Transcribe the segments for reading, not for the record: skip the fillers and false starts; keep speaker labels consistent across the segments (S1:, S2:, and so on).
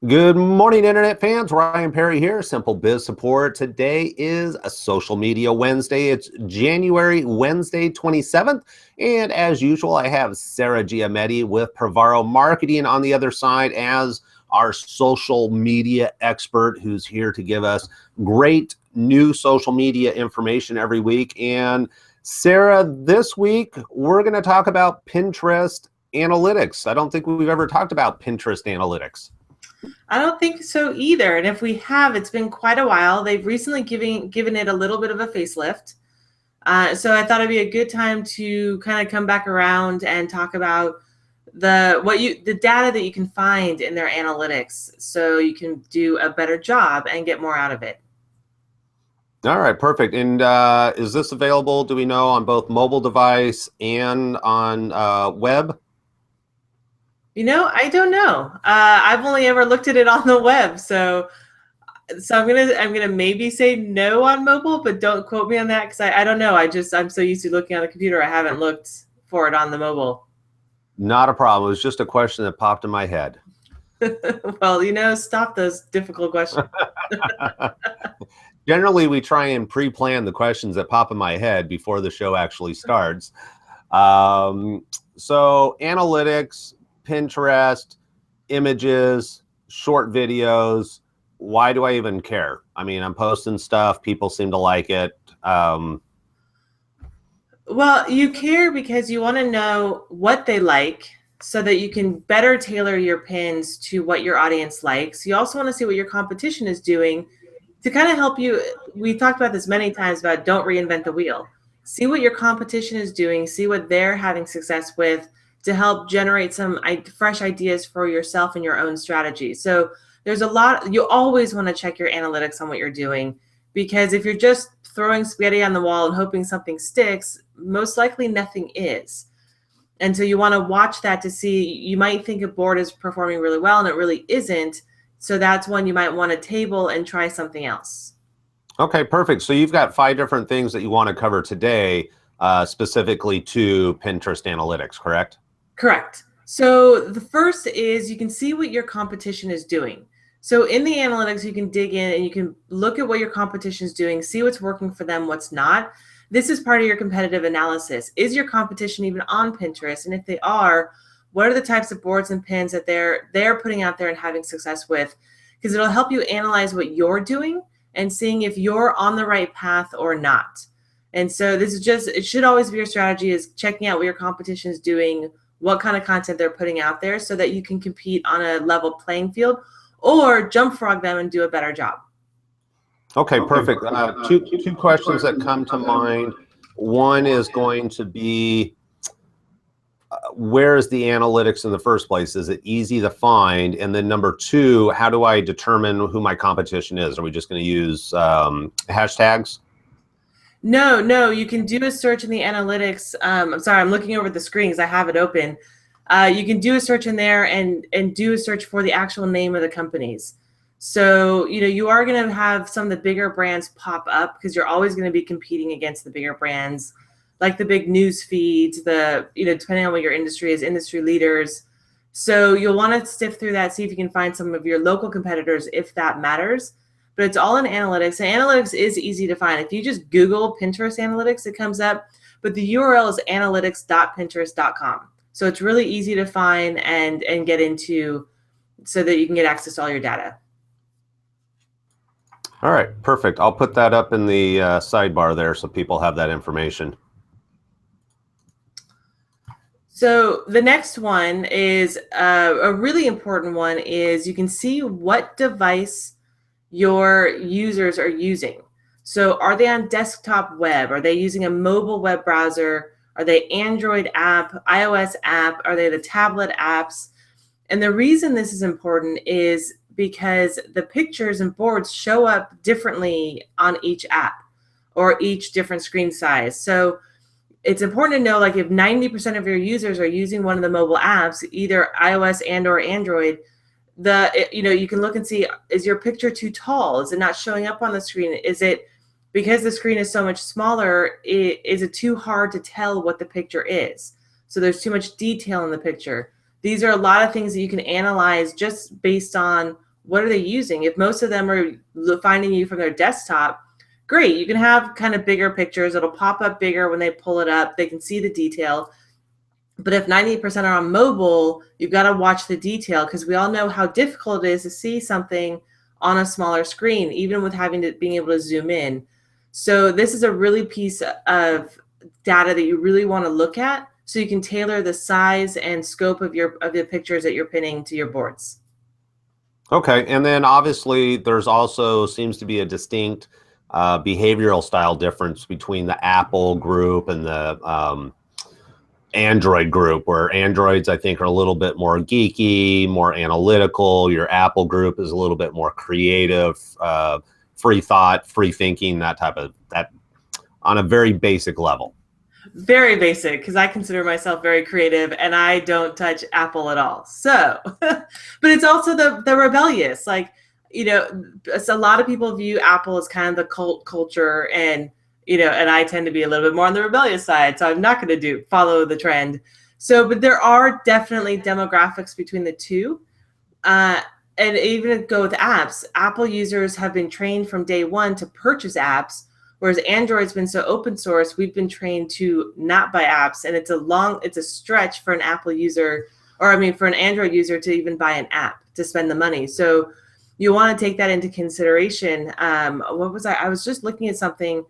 S1: Good morning, Internet fans. Ryan Perry here, Simple Biz Support. Today is a Social Media Wednesday. It's January Wednesday, 27th. And as usual, I have Sarah Giametti with Pravaro Marketing on the other side as our social media expert who's here to give us great new social media information every week. And Sarah, this week, we're going to talk about Pinterest analytics. I don't think we've ever talked about Pinterest analytics.
S2: I don't think so either. And if we have, it's been quite a while. They've recently given it a little bit of a facelift. So I thought it'd be a good time to kind of come back around and talk about the data that you can find in their analytics, so you can do a better job and get more out of it.
S1: All right, perfect. And is this available, do we know, on both mobile device and on web?
S2: I don't know. I've only ever looked at it on the web, so I'm gonna maybe say no on mobile, but don't quote me on that because I don't know. I'm so used to looking on the computer, I haven't looked for it on the mobile.
S1: Not a problem. It was just a question that popped in my head.
S2: Well, stop those difficult questions.
S1: Generally, we try and pre-plan the questions that pop in my head before the show actually starts. So analytics, Pinterest, images, short videos. Why do I even care? I mean, I'm posting stuff. People seem to like it.
S2: Well, you care because you want to know what they like so that you can better tailor your pins to what your audience likes. You also want to see what your competition is doing to kind of help you. We've talked about this many times about don't reinvent the wheel. See what your competition is doing, see what they're having success with to help generate some fresh ideas for yourself and your own strategy. So there's a lot, you always want to check your analytics on what you're doing, because if you're just throwing spaghetti on the wall and hoping something sticks, most likely nothing is. And so you want to watch that to see, you might think a board is performing really well and it really isn't. So that's when you might want to table and try something else.
S1: Okay, perfect. So you've got 5 different things that you want to cover today, specifically to Pinterest analytics, correct?
S2: Correct. So the first is you can see what your competition is doing. So in the analytics, you can dig in and you can look at what your competition is doing, see what's working for them, what's not. This is part of your competitive analysis. Is your competition even on Pinterest? And if they are, what are the types of boards and pins that they're putting out there and having success with? Because it'll help you analyze what you're doing and seeing if you're on the right path or not. And so this is just, it should always be your strategy, is checking out what your competition is doing, what kind of content they're putting out there, so that you can compete on a level playing field or jump frog them and do a better job.
S1: Okay, perfect. Two questions that come to mind. One is going to be, where is the analytics in the first place? Is it easy to find? And then number 2, how do I determine who my competition is? Are we just going to use hashtags?
S2: No, you can do a search in the analytics. I'm sorry, I'm looking over the screen because I have it open. You can do a search in there and do a search for the actual name of the companies. So, you are going to have some of the bigger brands pop up because you're always going to be competing against the bigger brands, like the big news feeds, depending on what your industry is, industry leaders. So you'll want to sift through that, see if you can find some of your local competitors if that matters. But it's all in analytics. And analytics is easy to find. If you just Google Pinterest analytics, it comes up. But the URL is analytics.pinterest.com. So it's really easy to find and get into so that you can get access to all your data.
S1: All right, perfect. I'll put that up in the sidebar there so people have that information.
S2: So the next one is a really important one, is you can see what device your users are using. So are they on desktop web? Are they using a mobile web browser? Are they Android app, iOS app? Are they the tablet apps? And the reason this is important is because the pictures and boards show up differently on each app or each different screen size. So it's important to know, like, if 90% of your users are using one of the mobile apps, either iOS and or Android, you can look and see, is your picture too tall? Is it not showing up on the screen? Is it because the screen is so much smaller, is it too hard to tell what the picture is? So there's too much detail in the picture. These are a lot of things that you can analyze just based on what are they using? If most of them are finding you from their desktop, great. You can have kind of bigger pictures. It'll pop up bigger when they pull it up. They can see the detail. But if 90% are on mobile, you've got to watch the detail, because we all know how difficult it is to see something on a smaller screen, even with being able to zoom in. So this is a really piece of data that you really want to look at, so you can tailor the size and scope of the pictures that you're pinning to your boards.
S1: Okay, and then obviously there's also seems to be a distinct behavioral style difference between the Apple group and the Android group, where Androids, I think, are a little bit more geeky, more analytical. Your Apple group is a little bit more creative, free thought, free thinking, that on a very basic level.
S2: Very basic, because I consider myself very creative and I don't touch Apple at all. So, but it's also the rebellious. Like, a lot of people view Apple as kind of the cult culture, and and I tend to be a little bit more on the rebellious side. So I'm not going to follow the trend. So, but there are definitely demographics between the two. And even go with apps, Apple users have been trained from day one to purchase apps, whereas Android's been so open source, we've been trained to not buy apps. And it's a stretch for an Apple user, or I mean, for an Android user to even buy an app to spend the money. So you want to take that into consideration. I was just looking at something,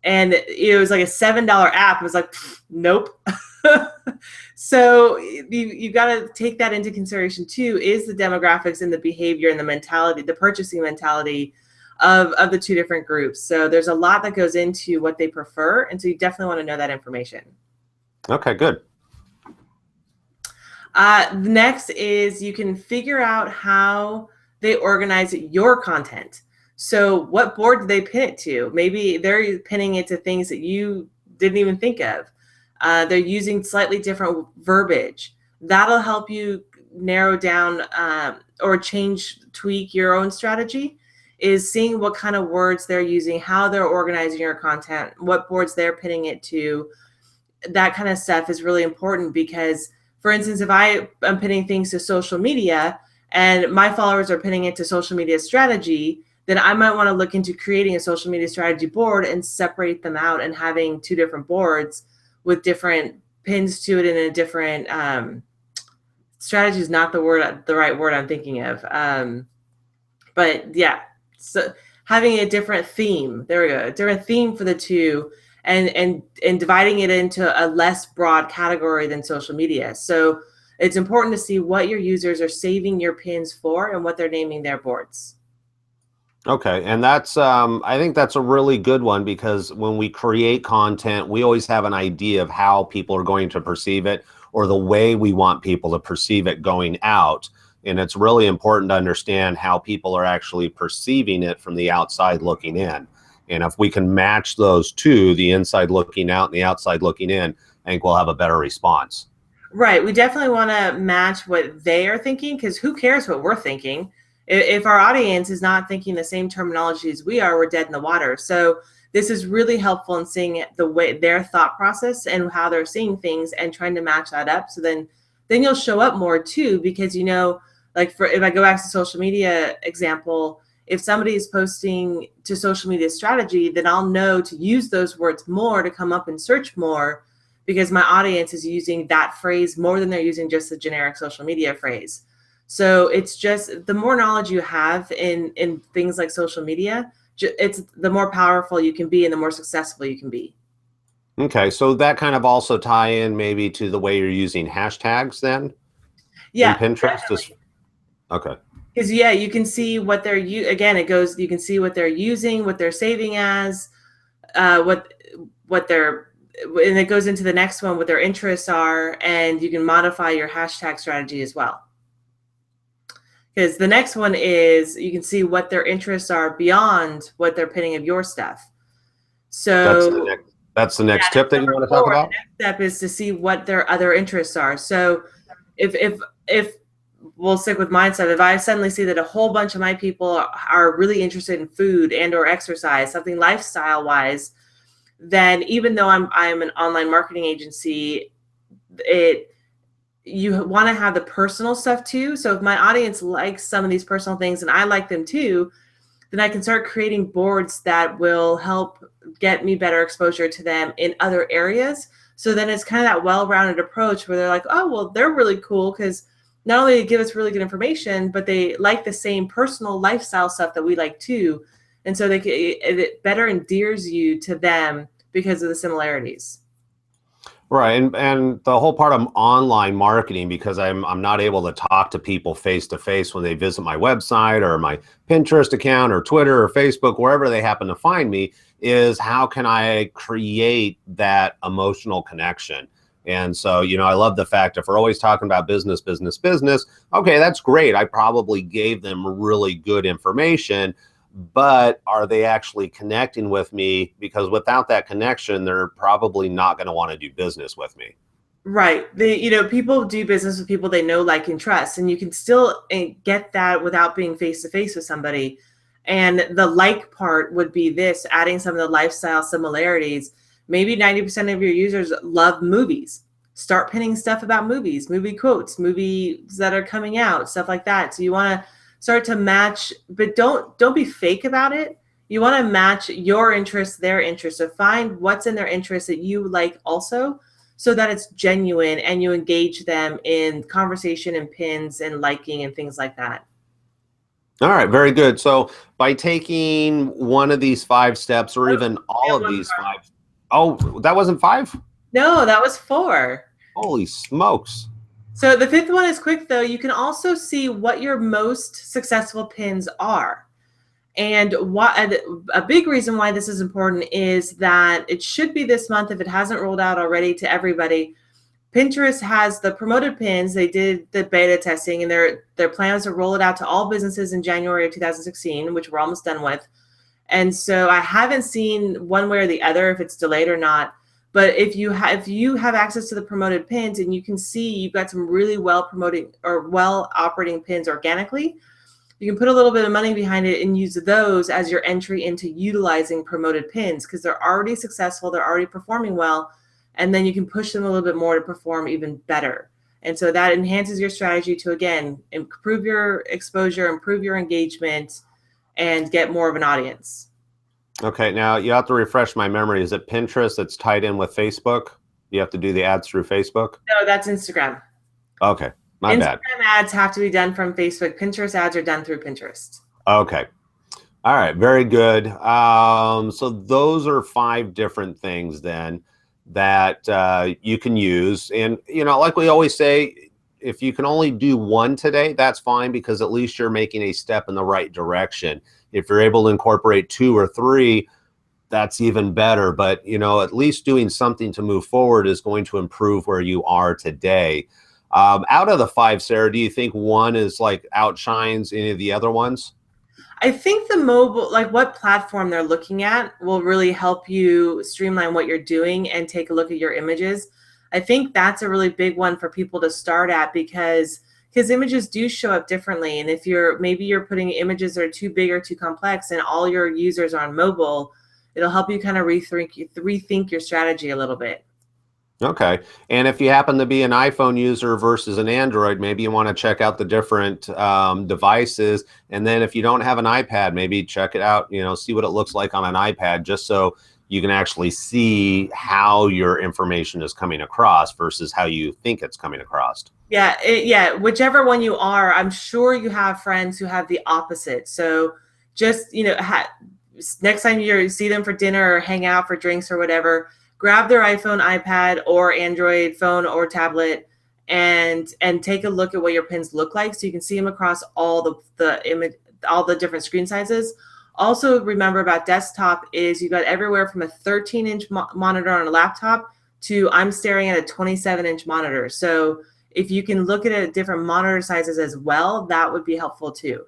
S2: and it was like a $7 app. It was like, nope. So you got to take that into consideration too, is the demographics and the behavior and the mentality, the purchasing mentality of the two different groups. So there's a lot that goes into what they prefer. And so you definitely want to know that information.
S1: Okay, good.
S2: Next is you can figure out how they organize your content. So what board do they pin it to? Maybe they're pinning it to things that you didn't even think of. They're using slightly different verbiage. That'll help you narrow down or tweak your own strategy, is seeing what kind of words they're using, how they're organizing your content, what boards they're pinning it to. That kind of stuff is really important, because, for instance, if I am pinning things to social media and my followers are pinning it to social media strategy, then I might want to look into creating a social media strategy board and separate them out and having two different boards with different pins to it, and a different strategy is not the right word I'm thinking of. But yeah, so having a different theme, there we go, a different theme for the two, and dividing it into a less broad category than social media. So it's important to see what your users are saving your pins for and what they're naming their boards.
S1: Okay, and that's I think that's a really good one, because when we create content, we always have an idea of how people are going to perceive it, or the way we want people to perceive it going out. And it's really important to understand how people are actually perceiving it from the outside looking in. And if we can match those two, the inside looking out and the outside looking in, I think we'll have a better response.
S2: Right. We definitely want to match what they are thinking, because who cares what we're thinking? If our audience is not thinking the same terminology as we are, we're dead in the water. So this is really helpful in seeing the way their thought process and how they're seeing things, and trying to match that up. So then you'll show up more too, because like if I go back to social media example, if somebody is posting to social media strategy, then I'll know to use those words more to come up and search more, because my audience is using that phrase more than they're using just the generic social media phrase. So it's just, the more knowledge you have in things like social media, it's the more powerful you can be and the more successful you can be.
S1: Okay, so that kind of also tie in maybe to the way you're using hashtags then?
S2: Yeah.
S1: In Pinterest? Okay.
S2: Because you can see what they're you can see what they're using, what they're saving as, what they're, and it goes into the next one, what their interests are, and you can modify your hashtag strategy as well. Because the next one is, you can see what their interests are beyond what they're pinning of your stuff. So
S1: that's the next tip that you want to talk about?
S2: The next step is to see what their other interests are. So if we'll stick with mindset, if I suddenly see that a whole bunch of my people are really interested in food and or exercise, something lifestyle wise, then even though I'm an online marketing agency, you want to have the personal stuff too. So if my audience likes some of these personal things and I like them too, then I can start creating boards that will help get me better exposure to them in other areas. So then it's kind of that well-rounded approach where they're like, oh, well, they're really cool because not only they give us really good information, but they like the same personal lifestyle stuff that we like too. And so it better endears you to them because of the similarities.
S1: Right, and the whole part of online marketing, because I'm not able to talk to people face to face when they visit my website or my Pinterest account or Twitter or Facebook, wherever they happen to find me, is how can I create that emotional connection? And so, I love the fact if we're always talking about business, business, business, okay, that's great. I probably gave them really good information, but are they actually connecting with me? Because without that connection, they're probably not going to want to do business with me.
S2: Right. People do business with people they know, like, and trust, and you can still get that without being face to face with somebody. And the like part would be this, adding some of the lifestyle similarities. Maybe 90% of your users love movies. Start pinning stuff about movies, movie quotes, movies that are coming out, stuff like that. So you want to start to match, but don't be fake about it. You want to match your interests, their interests. So find what's in their interests that you like also, so that it's genuine and you engage them in conversation and pins and liking and things like that.
S1: All right, very good. So by taking one of these 5 steps or even all of these 5, oh, that wasn't 5?
S2: No, that was 4.
S1: Holy smokes.
S2: So the 5th one is quick though. You can also see what your most successful pins are. And a big reason why this is important is that it should be this month, if it hasn't rolled out already to everybody. Pinterest has the promoted pins. They did the beta testing, and their plans to roll it out to all businesses in January of 2016, which we're almost done with. And so I haven't seen one way or the other if it's delayed or not. But if you have access to the promoted pins and you can see you've got some really well promoting or well operating pins organically, you can put a little bit of money behind it and use those as your entry into utilizing promoted pins, because they're already successful, they're already performing well, and then you can push them a little bit more to perform even better. And so that enhances your strategy to, again, improve your exposure, improve your engagement, and get more of an audience.
S1: Okay, now you have to refresh my memory. Is it Pinterest that's tied in with Facebook? You have to do the ads through Facebook?
S2: No, that's Instagram.
S1: Okay, my bad.
S2: Instagram ads have to be done from Facebook. Pinterest ads are done through Pinterest.
S1: Okay. All right, very good. So those are 5 different things then that you can use. And, like we always say, if you can only do one today, that's fine, because at least you're making a step in the right direction. If you're able to incorporate 2 or 3, that's even better. But, at least doing something to move forward is going to improve where you are today. Out of the 5, Sarah, do you think one is like outshines any of the other ones?
S2: I think the mobile, like what platform they're looking at, will really help you streamline what you're doing and take a look at your images. I think that's a really big one for people to start at, because images do show up differently. And if maybe you're putting images that are too big or too complex and all your users are on mobile, it'll help you kind of rethink your strategy a little bit.
S1: Okay. And if you happen to be an iPhone user versus an Android, maybe you want to check out the different devices. And then if you don't have an iPad, maybe check it out, see what it looks like on an iPad, just so you can actually see how your information is coming across versus how you think it's coming across.
S2: Yeah, whichever one you are, I'm sure you have friends who have the opposite. So just, next time you see them for dinner or hang out for drinks or whatever, grab their iPhone, iPad, or Android phone or tablet and take a look at what your pins look like, so you can see them across all the different screen sizes. Also, remember about desktop is you've got everywhere from a 13-inch monitor on a laptop to I'm staring at a 27-inch monitor. So if you can look at it at different monitor sizes as well, that would be helpful too.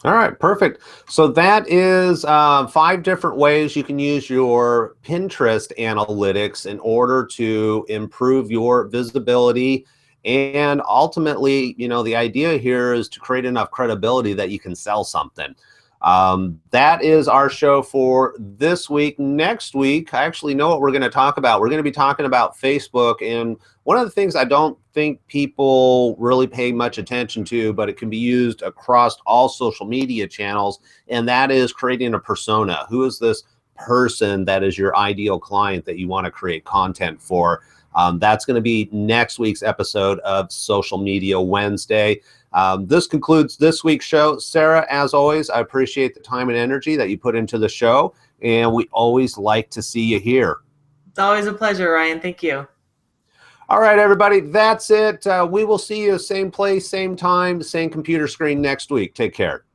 S1: All right, perfect. So that is 5 different ways you can use your Pinterest analytics in order to improve your visibility. And ultimately, the idea here is to create enough credibility that you can sell something. That is our show for this week. Next week, I actually know what we're going to talk about. We're going to be talking about Facebook. And one of the things I don't think people really pay much attention to, but it can be used across all social media channels, and that is creating a persona. Who is this person that is your ideal client that you want to create content for? That's going to be next week's episode of Social Media Wednesday. This concludes this week's show. Sarah, as always, I appreciate the time and energy that you put into the show, and we always like to see you here.
S2: It's always a pleasure, Ryan. Thank you.
S1: All right, everybody, that's it. We will see you same place, same time, same computer screen next week. Take care.